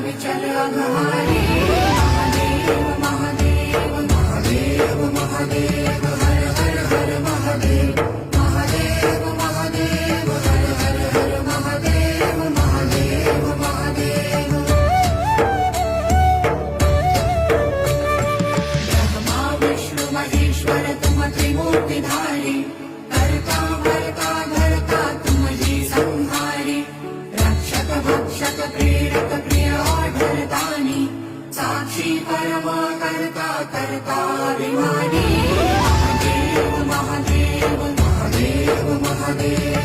विचल अघहारी महादेव महादेव महादेव महादेव हर हर हर महादेव महादेव महादेव हर हर हर महादेव महादेव महादेव ब्रह्मा विष्णु महेश्वर तुम त्रिमूर्तिधारी करता भरता धरता तुम ही संहारी रक्षक भक्षक प्रेरक प्रिय आढळतानी साक्षी परम करता करता अभिमानी महादेव महादेव महादेव महादेव